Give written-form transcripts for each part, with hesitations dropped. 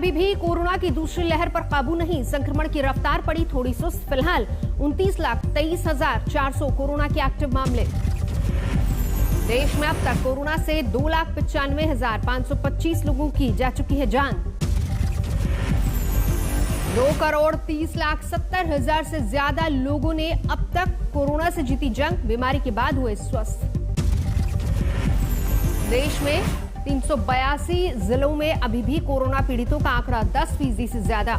अभी भी कोरोना की दूसरी लहर पर काबू नहीं। संक्रमण की रफ्तार पड़ी थोड़ी सुस्त। फिलहाल 29,23,400 कोरोना के एक्टिव मामले। देश में अब तक कोरोना से 2,95,525 लोगों की जा चुकी है जान। 2,30,70,000 से ज्यादा लोगों ने अब तक कोरोना से जीती जंग। बीमारी के बाद हुए स्वस्थ। देश में 382 जिलों में अभी भी कोरोना पीड़ितों का आंकड़ा 10% से ज्यादा।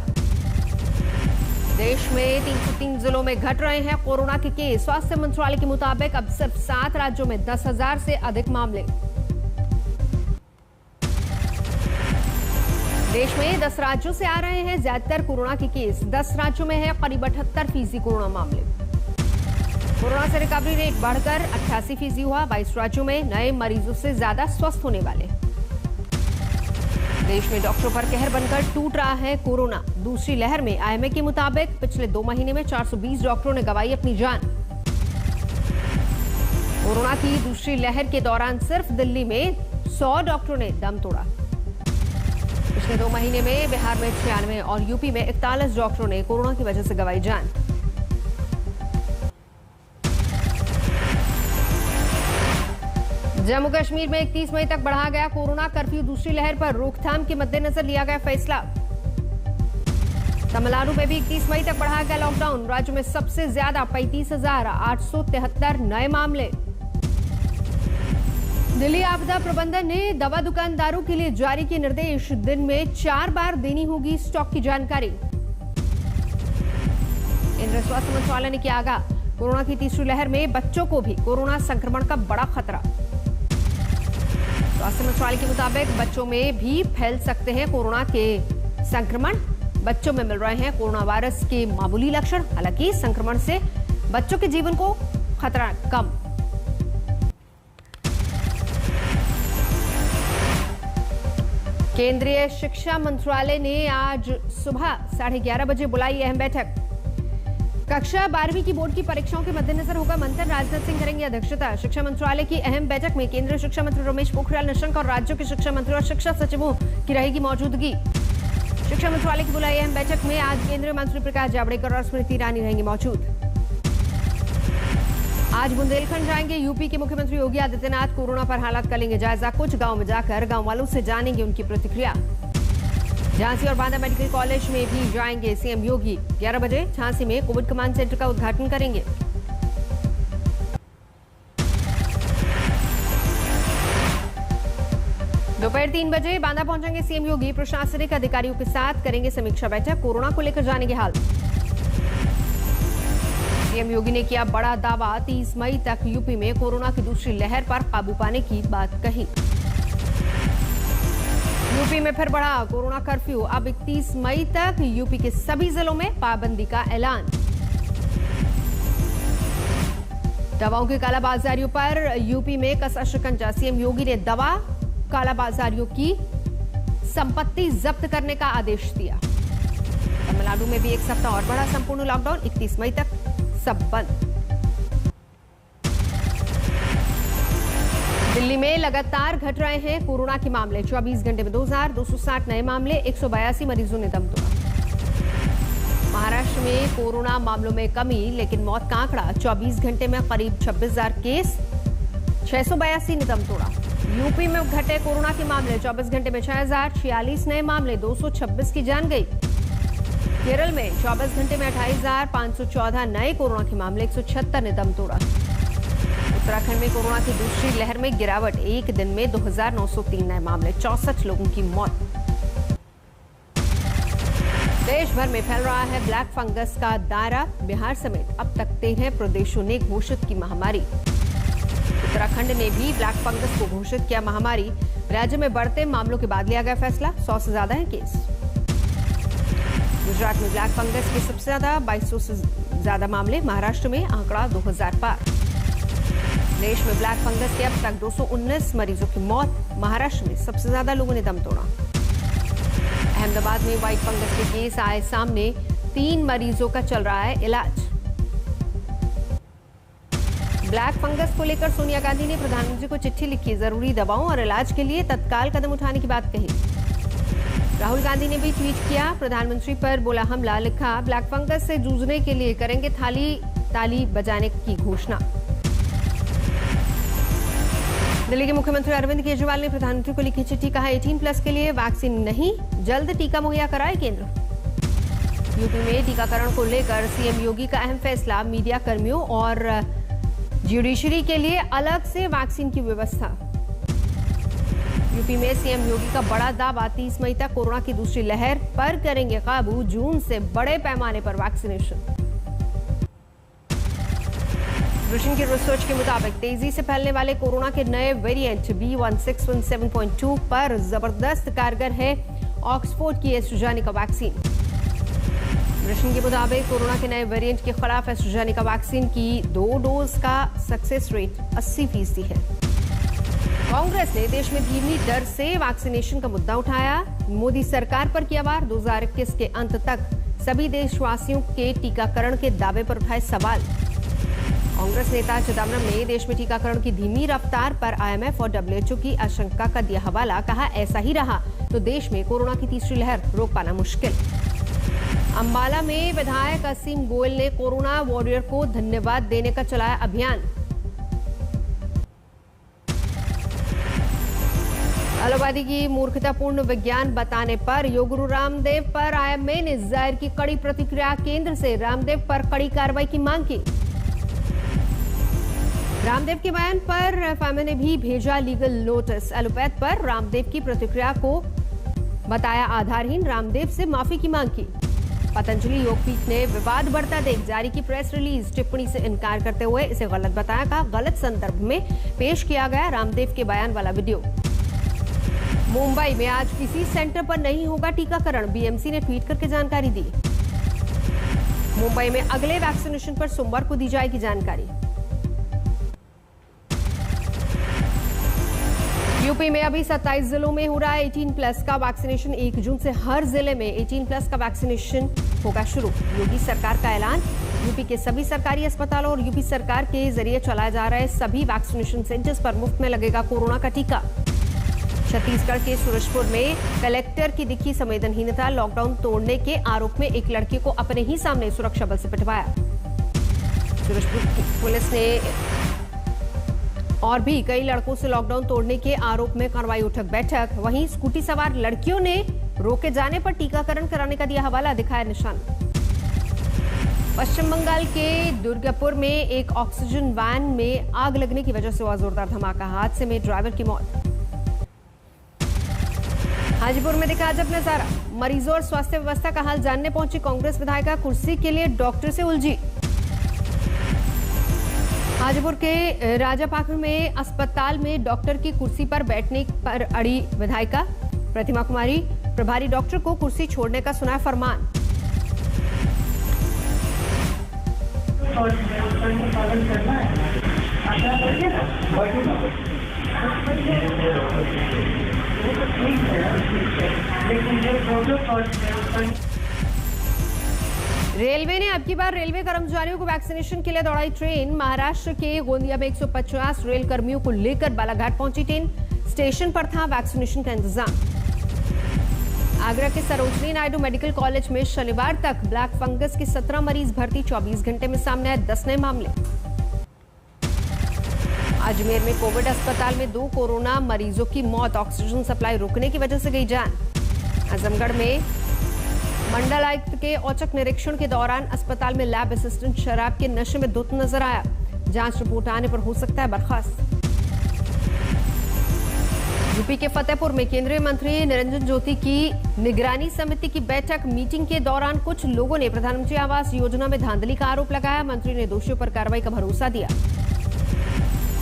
देश में 303 जिलों में घट रहे हैं कोरोना के केस। स्वास्थ्य मंत्रालय के मुताबिक अब सिर्फ 7 राज्यों में 10,000 से अधिक मामले। देश में 10 राज्यों से आ रहे हैं ज्यादातर कोरोना के केस। 10 राज्यों में है करीब 78% कोरोना मामले। कोरोना से रिकवरी रेट बढ़कर 88% हुआ। 22 राज्यों में नए मरीजों से ज्यादा स्वस्थ होने वाले। देश में डॉक्टरों पर कहर बनकर टूट रहा है कोरोना। दूसरी लहर में आईएमए के मुताबिक पिछले 2 महीने में 420 डॉक्टरों ने गंवाई अपनी जान। कोरोना की दूसरी लहर के दौरान सिर्फ दिल्ली में 100 डॉक्टरों ने दम तोड़ा। पिछले 2 महीने में बिहार में 96 और यूपी में 41 डॉक्टरों ने कोरोना की वजह से गंवाई जान। जम्मू कश्मीर में 31 मई तक बढ़ा गया कोरोना कर्फ्यू। दूसरी लहर पर रोकथाम के मद्देनजर लिया गया फैसला। तमिलनाडु में भी 31 मई तक बढ़ा गया लॉकडाउन। राज्य में सबसे ज्यादा 35,873 नए मामले। दिल्ली आपदा प्रबंधन ने दवा दुकानदारों के लिए जारी किए निर्देश। दिन में 4 बार देनी होगी स्टॉक की जानकारी। केंद्रीय स्वास्थ्य मंत्रालय ने किया आगाह। कोरोना की तीसरी लहर में बच्चों को भी कोरोना संक्रमण का बड़ा खतरा। स्वास्थ्य मंत्रालय के मुताबिक बच्चों में भी फैल सकते हैं कोरोना के संक्रमण। बच्चों में मिल रहे हैं कोरोना वायरस के मामूली लक्षण। हालांकि संक्रमण से बच्चों के जीवन को खतरा कम। केंद्रीय शिक्षा मंत्रालय ने आज सुबह 11:30 बजे बुलाई अहम बैठक। कक्षा 12वीं की बोर्ड की परीक्षाओं के मद्देनजर होगा मंथन। राजनाथ सिंह करेंगे अध्यक्षता। शिक्षा मंत्रालय की अहम बैठक में केंद्रीय शिक्षा मंत्री रमेश पोखरियाल निशंक और राज्यों के शिक्षा मंत्री और शिक्षा सचिवों की रहेगी मौजूदगी। शिक्षा मंत्रालय की बुलाई अहम बैठक में आज केंद्रीय मंत्री प्रकाश जावड़ेकर और स्मृति ईरानी रहेंगी मौजूद। आज बुंदेलखंड जाएंगे यूपी के मुख्यमंत्री योगी आदित्यनाथ। कोरोना पर हालात का लेंगे जायजा। कुछ गांव में जाकर गांव वालों से जानेंगे उनकी प्रतिक्रिया। झांसी और बांदा मेडिकल कॉलेज में भी जाएंगे सीएम योगी। 11 बजे झांसी में कोविड कमांड सेंटर का उद्घाटन करेंगे। दोपहर 3 बजे बांदा पहुंचेंगे सीएम योगी। प्रशासनिक अधिकारियों के साथ करेंगे समीक्षा बैठक। कोरोना को लेकर जानेंगे हाल। सीएम योगी ने किया बड़ा दावा। 30 मई तक यूपी में कोरोना की दूसरी लहर पर काबू पाने की बात कही। यूपी में फिर बढ़ा कोरोना कर्फ्यू। अब 31 मई तक यूपी के सभी जिलों में पाबंदी का ऐलान। दवाओं की कालाबाजारियों पर यूपी में कसा शिकंजा। सीएम योगी ने दवा कालाबाजारियों की संपत्ति जब्त करने का आदेश दिया। तमिलनाडु में भी एक सप्ताह और बढ़ा संपूर्ण लॉकडाउन। 31 मई तक सब बंद। दिल्ली में लगातार घट रहे हैं कोरोना के मामले। 24 घंटे में 2,260 नए मामले। 182 मरीजों ने दम तोड़ा। महाराष्ट्र में कोरोना मामलों में कमी, लेकिन मौत का आंकड़ा 24 घंटे में करीब 26,000 केस। 682 ने दम तोड़ा। यूपी में घटे कोरोना के मामले। 24 घंटे में 6,046 नए मामले। 226 की जान गई। केरल में 24 घंटे में 28,514 नए कोरोना के मामले। 176 ने दम तोड़ा। उत्तराखंड में कोरोना की दूसरी लहर में गिरावट। एक दिन में 2,903 नए मामले। 64 लोगों की मौत। देश भर में फैल रहा है ब्लैक फंगस का दायरा। बिहार समेत अब तक 13 प्रदेशों ने घोषित की महामारी। उत्तराखंड ने भी ब्लैक फंगस को घोषित किया महामारी। राज्य में बढ़ते मामलों के बाद लिया गया फैसला। 100 से ज्यादा है केस। गुजरात में ब्लैक फंगस के सबसे ज्यादा 2200 से ज्यादा मामले। महाराष्ट्र में आंकड़ा 2000 पार। देश में ब्लैक फंगस के अब तक 219 मरीजों की मौत। महाराष्ट्र में सबसे ज्यादा लोगों ने दम तोड़ा। अहमदाबाद में व्हाइट फंगस के केस आए सामने। 3 मरीजों का चल रहा है इलाज। ब्लैक फंगस को लेकर सोनिया गांधी ने प्रधानमंत्री को चिट्ठी लिखी। जरूरी दवाओं और इलाज के लिए तत्काल कदम उठाने की बात कही। राहुल गांधी ने भी ट्वीट किया, प्रधानमंत्री पर बोला हमला, लिखा ब्लैक फंगस से जूझने के लिए करेंगे ताली बजाने की घोषणा। दिल्ली के मुख्यमंत्री अरविंद केजरीवाल ने प्रधानमंत्री को लिखी चिट्ठी, कहा 18+ के लिए वैक्सीन नहीं, जल्द टीका मुहैया कराए केंद्र। यूपी में टीकाकरण को लेकर सीएम योगी का अहम फैसला, मीडिया कर्मियों और ज्युडिशरी के लिए अलग से वैक्सीन की व्यवस्था। यूपी में सीएम योगी का बड़ा दावा, 30 मई तक कोरोना की दूसरी लहर पर करेंगे काबू, जून से बड़े पैमाने पर वैक्सीनेशन। ब्रिटेन की रिसर्च के मुताबिक तेजी से फैलने वाले कोरोना के नए वेरिएंट B.1.617.2 पर जबरदस्त कारगर है ऑक्सफोर्ड की एस्ट्राजेनेका वैक्सीन। ब्रिटेन के मुताबिक कोरोना के नए वेरिएंट के खिलाफ एस्ट्राजेनेका वैक्सीन की 2 डोज का सक्सेस रेट 80% है। कांग्रेस ने देश में धीमी दर से वैक्सीनेशन का मुद्दा उठाया, मोदी सरकार पर किया वार, 2021 के अंत तक सभी देशवासियों के टीकाकरण के दावे पर उठाए सवाल। कांग्रेस नेता चिदम्बरम ने देश में टीकाकरण की धीमी रफ्तार पर IMF और WHO की आशंका का दिया हवाला, कहा ऐसा ही रहा तो देश में कोरोना की तीसरी लहर रोक पाना मुश्किल। अंबाला में विधायक असीम गोयल ने कोरोना वॉरियर को धन्यवाद देने का चलाया अभियान। आलोवादी की मूर्खतापूर्ण विज्ञान बताने पर योग गुरु रामदेव पर IMA ने जाहिर की कड़ी प्रतिक्रिया, केंद्र से रामदेव पर कड़ी कार्रवाई की मांग की। रामदेव के बयान पर FMA ने भी भेजा लीगल नोटिस, एलोपैथ पर रामदेव की प्रतिक्रिया को बताया आधारहीन, रामदेव से माफी की मांग की। पतंजलि योगपीठ ने विवाद बढ़ता देख जारी की प्रेस रिलीज, टिप्पणी से इनकार करते हुए इसे गलत बताया, कहा गलत संदर्भ में पेश किया गया रामदेव के बयान वाला वीडियो। मुंबई में आज किसी सेंटर पर नहीं होगा टीकाकरण, BMC ने ट्वीट करके जानकारी दी। मुंबई में अगले वैक्सीनेशन पर सोमवार को दी जाएगी जानकारी। यूपी में अभी 27 जिलों में हो रहा है 18+ का वैक्सीनेशन, 1 जून से हर जिले में 18+ का वैक्सीनेशन होगा शुरू। योगी सरकार का ऐलान, यूपी के सभी सरकारी अस्पतालों और यूपी सरकार के जरिए चलाए जा रहे सभी वैक्सीनेशन सेंटर्स पर मुफ्त में लगेगा कोरोना का टीका। छत्तीसगढ़ के सूरजपुर में कलेक्टर की दिखी संवेदनहीनता, लॉकडाउन तोड़ने के आरोप में एक लड़के को अपने ही सामने सुरक्षा बल से पिटवाया। सूरजपुर की पुलिस ने और भी कई लड़कों से लॉकडाउन तोड़ने के आरोप में करवाई उठक बैठक। वहीं स्कूटी सवार लड़कियों ने रोके जाने पर टीकाकरण कराने का दिया हवाला, दिखाया निशान। पश्चिम बंगाल के दुर्गापुर में एक ऑक्सीजन वैन में आग लगने की वजह से हुआ जोरदार धमाका, हादसे में ड्राइवर की मौत। हाजीपुर में दिखा अजब नजारा, मरीजों और स्वास्थ्य व्यवस्था का हाल जानने पहुंची कांग्रेस विधायिका, कुर्सी के लिए डॉक्टर से उलझी। हाजीपुर के राजापाखर में अस्पताल में डॉक्टर की कुर्सी पर बैठने पर अड़ी विधायिका, प्रतिमा कुमारी प्रभारी डॉक्टर को कुर्सी छोड़ने का सुना फरमान। रेलवे ने अब की बार रेलवे कर्मचारियों को वैक्सीनेशन के लिए दौड़ाई ट्रेन। महाराष्ट्र के गोंदिया में 150 रेल कर्मियों को लेकर बालाघाट पहुंची ट्रेन, स्टेशन पर था वैक्सीनेशन का इंतजाम। आगरा के सरोजनी नायडू मेडिकल कॉलेज में शनिवार तक ब्लैक फंगस के 17 मरीज भर्ती, 24 घंटे में सामने आए 10 नए मामले। अजमेर में कोविड अस्पताल में 2 कोरोना मरीजों की मौत, ऑक्सीजन सप्लाई रुकने की वजह से गई जान। आजमगढ़ में मंडल आयुक्त के औचक निरीक्षण के दौरान अस्पताल में लैब असिस्टेंट शराब के नशे में धुत नजर आया, जांच रिपोर्ट आने पर हो सकता है बर्खास्त। यूपी के फतेहपुर में केंद्रीय मंत्री निरंजन ज्योति की निगरानी समिति की बैठक, मीटिंग के दौरान कुछ लोगों ने प्रधानमंत्री आवास योजना में धांधली का आरोप लगाया, मंत्री ने दोषियों पर कार्रवाई का भरोसा दिया।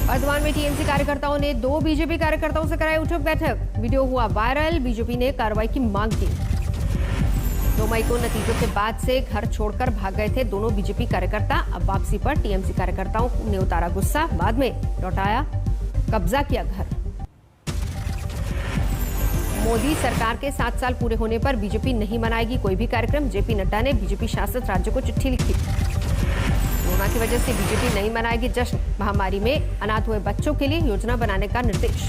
बर्धमान में टीएमसी कार्यकर्ताओं ने 2 बीजेपी कार्यकर्ताओं से कराई उठक बैठक, वीडियो हुआ वायरल, बीजेपी ने कार्रवाई की मांग की। 2 मई को नतीजों के बाद से घर छोड़कर भाग गए थे दोनों बीजेपी कार्यकर्ता, अब वापसी पर टीएमसी कार्यकर्ताओं ने उतारा गुस्सा, बाद में लौटाया, कब्जा किया घर। मोदी सरकार के 7 साल पूरे होने पर बीजेपी नहीं मनाएगी कोई भी कार्यक्रम, जेपी नड्डा ने बीजेपी शासित राज्यों को चिट्ठी लिखी। कोरोना की वजह से बीजेपी नहीं मनाएगी जश्न, महामारी में अनाथ हुए बच्चों के लिए योजना बनाने का निर्देश।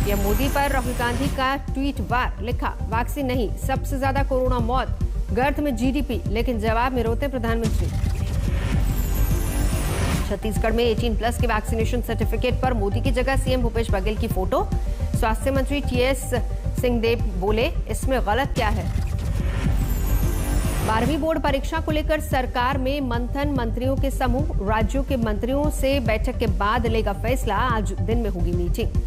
पीएम मोदी पर राहुल गांधी का ट्वीट वार, लिखा वैक्सीन नहीं, सबसे ज्यादा कोरोना मौत, गर्त में जीडीपी, लेकिन जवाब में रोते प्रधानमंत्री। छत्तीसगढ़ में 18+ के वैक्सीनेशन सर्टिफिकेट पर मोदी की जगह सीएम भूपेश बघेल की फोटो। स्वास्थ्य मंत्री टीएस सिंहदेव बोले, इसमें गलत क्या है। 12वीं बोर्ड परीक्षा को लेकर सरकार में मंथन, मंत्रियों के समूह, राज्यों के मंत्रियों से बैठक के बाद लेगा फैसला। आज दिन में होगी मीटिंग।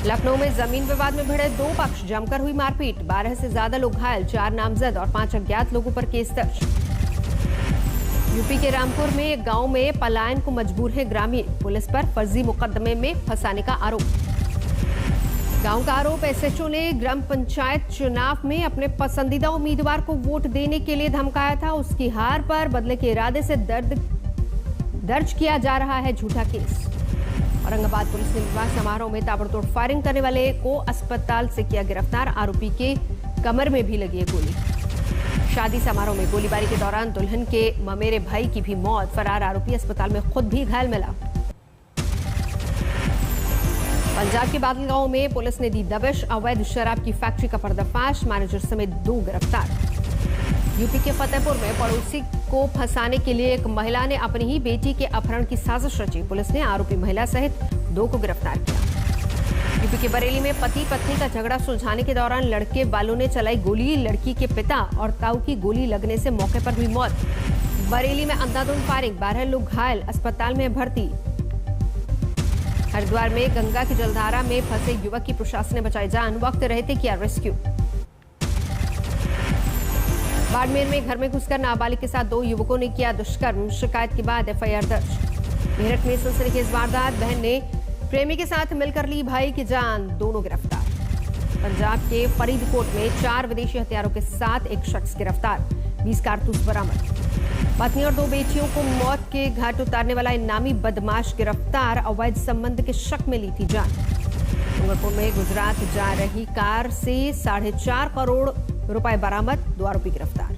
लखनऊ में जमीन विवाद में भिड़े 2 पक्ष, जमकर हुई मारपीट, 12 से ज्यादा लोग घायल, 4 नामजद और 5 अज्ञात लोगों पर केस दर्ज। यूपी के रामपुर में एक गांव में पलायन को मजबूर है ग्रामीण, पुलिस पर फर्जी मुकदमे में फंसाने का आरोप। गांव का आरोप, एसएचओ ने ग्राम पंचायत चुनाव में अपने पसंदीदा उम्मीदवार को वोट देने के लिए धमकाया था। उसकी हार पर बदले के इरादे से दर्ज किया जा रहा है झूठा केस। औरंगाबाद पुलिस ने विवाह समारोह में ताबड़तोड़ फायरिंग करने वाले को अस्पताल से किया गिरफ्तार, आरोपी के कमर में भी लगी है गोली। शादी समारोह में गोलीबारी के दौरान दुल्हन के ममेरे भाई की भी मौत, फरार आरोपी अस्पताल में खुद भी घायल मिला। पंजाब के बादल गांव में पुलिस ने दी दबिश, अवैध शराब की फैक्ट्री का पर्दाफाश, मैनेजर समेत 2 गिरफ्तार। यूपी के फतेहपुर में पड़ोसी को फंसाने के लिए एक महिला ने अपनी ही बेटी के अपहरण की साजिश रची, पुलिस ने आरोपी महिला सहित 2 को गिरफ्तार किया। यूपी के बरेली में पति पत्नी का झगड़ा सुलझाने के दौरान लड़के वालों ने चलाई गोली, लड़की के पिता और ताऊ की गोली लगने से मौके पर हुई मौत। बरेली में अंधाधुंध फायरिंग, 12 लोग घायल, अस्पताल में भर्ती। हरिद्वार में गंगा की जलधारा में फंसे युवक की प्रशासन ने बचाई जान, वक्त रहते किया रेस्क्यू। बाड़मेर में घर में घुसकर नाबालिग के साथ 2 युवकों ने किया दुष्कर्म, शिकायत के बाद एफआईआर दर्ज। मेरठ में सनसनीखेज वारदात, बहन ने प्रेमी के साथ मिलकर ली भाई की जान, दोनों गिरफ्तार। पंजाब के फरीदकोट में 4 विदेशी हथियारों के साथ एक शख्स गिरफ्तार, 20 कारतूस बरामद। पत्नी और 2 बेटियों को मौत के घाट उतारने वाला इनामी बदमाश गिरफ्तार, अवैध संबंध के शक में ली थी जान। डूंगरपुर में गुजरात जा रही कार से 4.5 करोड़ रुपए बरामद, 2 आरोपी गिरफ्तार।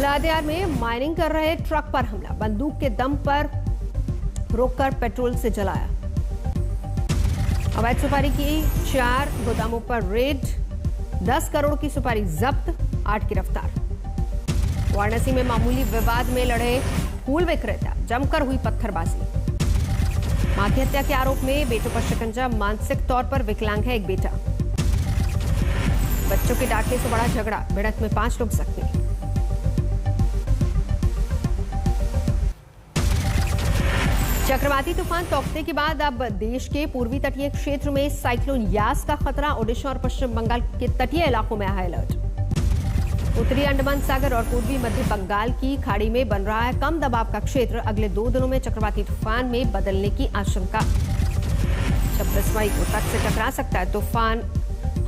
लातेहार में माइनिंग कर रहे ट्रक पर हमला, बंदूक के दम पर रोककर पेट्रोल से जलाया। अवैध सुपारी की 4 गोदामों पर रेड, 10 करोड़ की सुपारी जब्त, 8 गिरफ्तार। वाराणसी में मामूली विवाद में लड़े फूल विक्रेता, जमकर हुई पत्थरबाजी। मां की हत्या के आरोप में बेटों पर शिकंजा, मानसिक तौर पर विकलांग है एक बेटा। बच्चों के डांटने से बड़ा झगड़ा, भिड़ंत में 5 लोग जख्मी। चक्रवाती तूफान तौकते के बाद अब देश के पूर्वी तटीय क्षेत्र में साइक्लोन यास का खतरा, ओडिशा और पश्चिम बंगाल के तटीय इलाकों में हाई अलर्ट। उत्तरी अंडमान सागर और पूर्वी मध्य बंगाल की खाड़ी में बन रहा है कम दबाव का क्षेत्र, अगले 2 दिनों में चक्रवाती तूफान में बदलने की आशंका। 26 मई को तट से टकरा सकता है तूफान,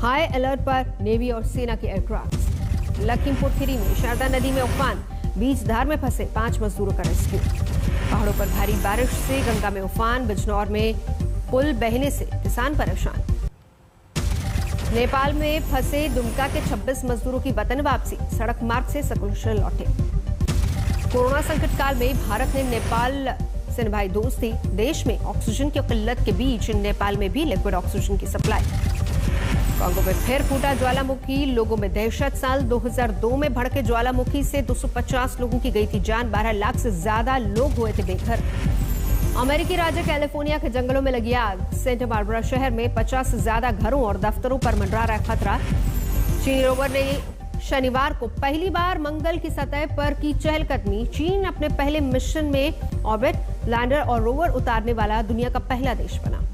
हाई अलर्ट पर नेवी और सेना के एयरक्राफ्ट। लखीमपुर खीरी में शारदा नदी में उफान, बीजधार में फंसे 5 मजदूरों का रेस्क्यू। पहाड़ों पर भारी बारिश से गंगा में उफान, बिजनौर में पुल बहने से किसान परेशान। नेपाल में फंसे दुमका के 26 मजदूरों की वतन वापसी, सड़क मार्ग से सकुशल लौटे। कोरोना संकट काल में भारत ने नेपाल से निभाई दोस्ती, देश में ऑक्सीजन की किल्लत के बीच नेपाल में भी लिक्विड ऑक्सीजन की सप्लाई। कांगो में फिर फूटा ज्वालामुखी, लोगों में दहशत। साल 2002 में भड़के ज्वालामुखी से 250 लोगों की गई थी जान, 12 लाख से ज्यादा लोग हुए थे बेघर। अमेरिकी राज्य कैलिफोर्निया के जंगलों में लगी आग, सेंटा बारबरा शहर में 50 से ज्यादा घरों और दफ्तरों पर मंडरा रहा खतरा। चीनी रोवर ने शनिवार को पहली बार मंगल की सतह पर की चहलकदमी, चीन अपने पहले मिशन में ऑर्बिट, लैंडर और रोवर उतारने वाला दुनिया का पहला देश बना।